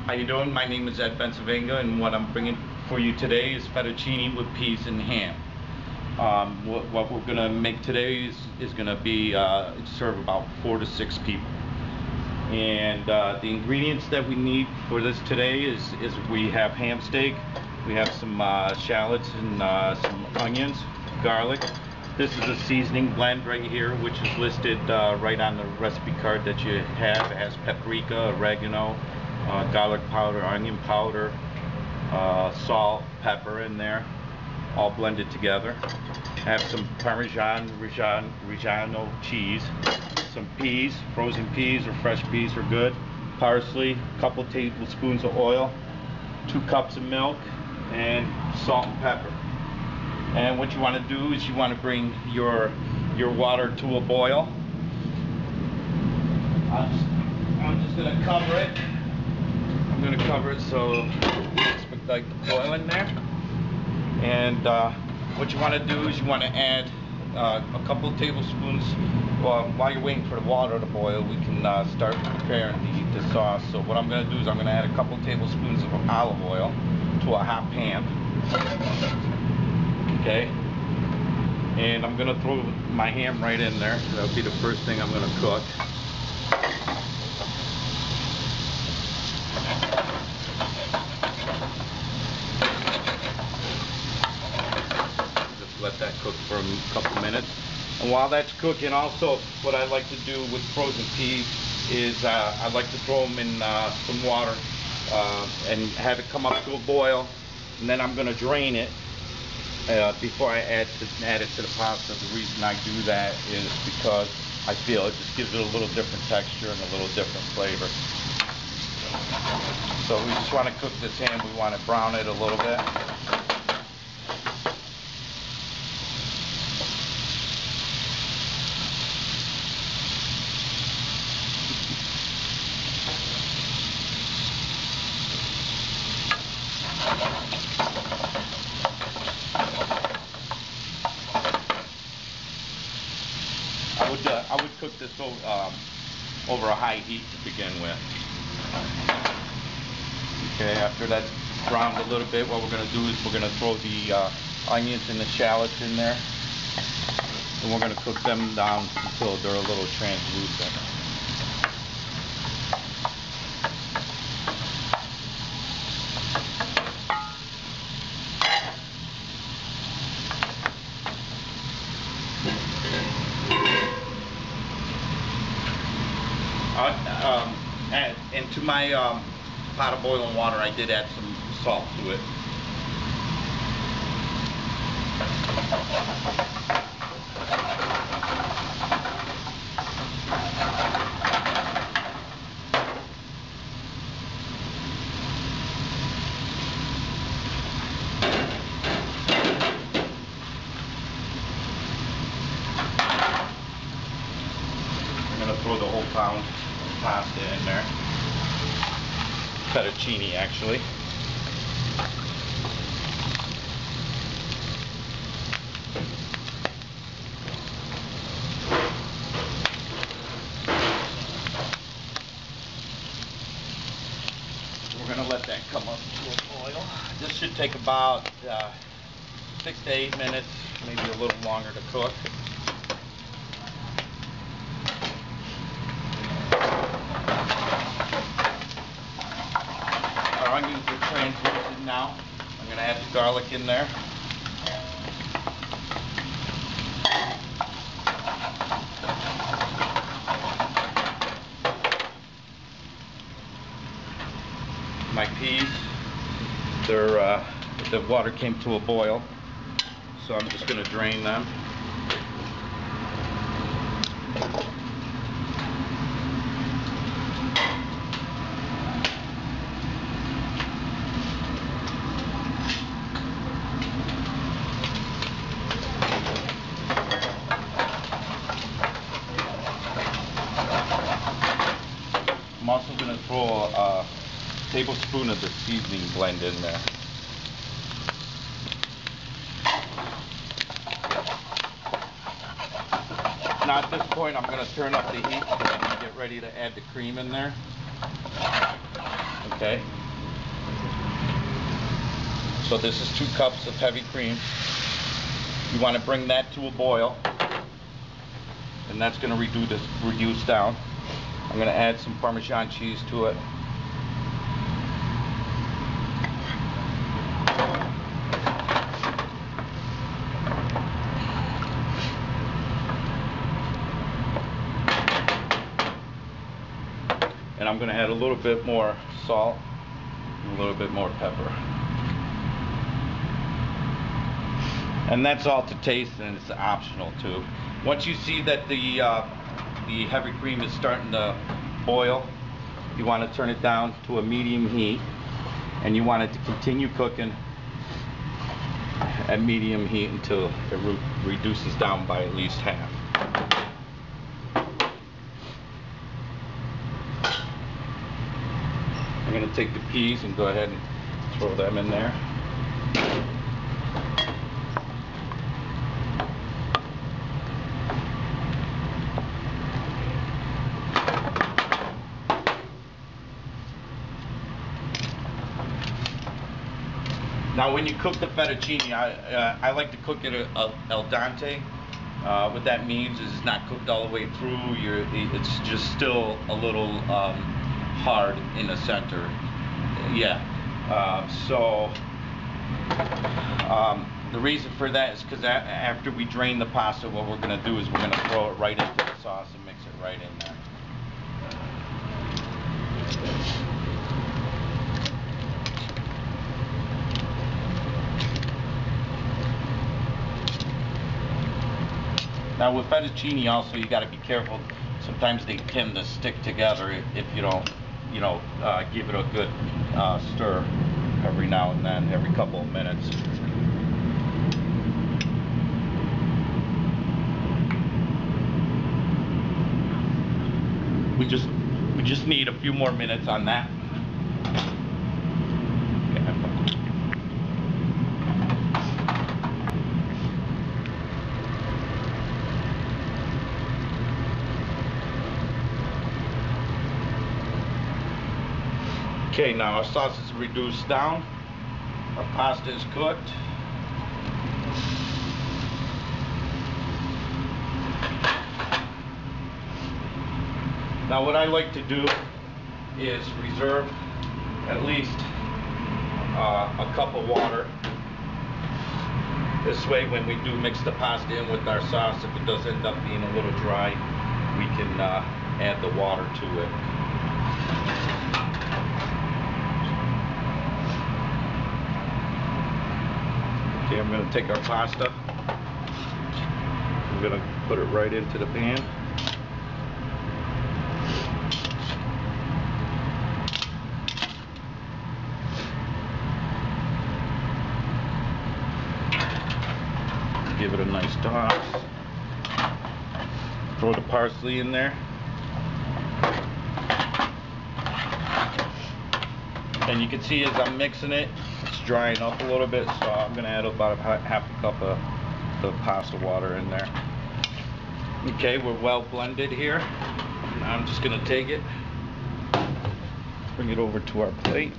How you doing? My name is Ed Pennsylvania, and what I'm bringing for you today is fettuccine with peas and ham. What we're gonna make today is gonna be serve about 4 to 6 people. And the ingredients that we need for this today is we have ham steak, we have some shallots and some onions, garlic. This is a seasoning blend right here, which is listed right on the recipe card that you have. It has paprika, oregano, garlic powder, onion powder, salt, pepper in there, all blended together. I have some Parmesan Reggiano cheese, some peas, frozen peas or fresh peas are good, parsley, a couple tablespoons of oil, 2 cups of milk, and salt and pepper. And what you want to do is you want to bring your water to a boil. I'm just going to cover it. I'm going to cover it so it's like the boil in there. And what you want to do is you want to add a couple of tablespoons. Well, while you're waiting for the water to boil, we can start preparing the sauce. So what I'm going to do is I'm going to add a couple of tablespoons of olive oil to a hot pan. Okay, and I'm going to throw my ham right in there. That'll be the first thing I'm going to cook. Just let that cook for a couple minutes. And while that's cooking, also what I like to do with frozen peas is I like to throw them in some water and have it come up to a boil, and then I'm going to drain it before I add it to the pasta. The reason I do that is because I feel it just gives it a little different texture and a little different flavor. So we just want to cook this ham. We want to brown it a little bit. I would cook this over a high heat to begin with. Okay, after that's browned a little bit, what we're going to do is we're going to throw the onions and the shallots in there, and we're going to cook them down until they're a little translucent. And to my pot of boiling water, I did add some salt to it. I'm going to throw the whole pound of pasta in there. Fettuccine, actually. We're going to let that come up to a boil. This should take about 6 to 8 minutes, maybe a little longer to cook. Our onions are translucent now. I'm going to add the garlic in there. My peas, the water came to a boil, so I'm just going to drain them. I'm also going to throw a tablespoon of the seasoning blend in there. Now at this point I'm going to turn up the heat and get ready to add the cream in there. Okay. So this is 2 cups of heavy cream. You want to bring that to a boil, and that's going to reduce down. I'm going to add some Parmesan cheese to it. And I'm going to add a little bit more salt and a little bit more pepper. And that's all to taste, and it's optional too. Once you see that the heavy cream is starting to boil, you want to turn it down to a medium heat, and you want it to continue cooking at medium heat until it reduces down by at least half. I'm going to take the peas and go ahead and throw them in there. Now when you cook the fettuccine, I like to cook it al dente. What that means is it's not cooked all the way through. It's just still a little hard in the center. Yeah. The reason for that is because after we drain the pasta, what we're going to do is we're going to throw it right into the sauce and mix it right in there. Now with fettuccine also, you got to be careful. Sometimes they tend to stick together if you don't, give it a good stir every now and then, every couple of minutes. We just need a few more minutes on that. Okay, now our sauce is reduced down. Our pasta is cooked. Now what I like to do is reserve at least a cup of water. This way when we do mix the pasta in with our sauce, if it does end up being a little dry, we can add the water to it. Okay, I'm going to take our pasta. I'm going to put it right into the pan. Give it a nice toss. Throw the parsley in there. And you can see as I'm mixing it, it's drying up a little bit, so I'm going to add about half a cup of the pasta water in there. Okay, we're well blended here. Now I'm just going to take it, bring it over to our plate.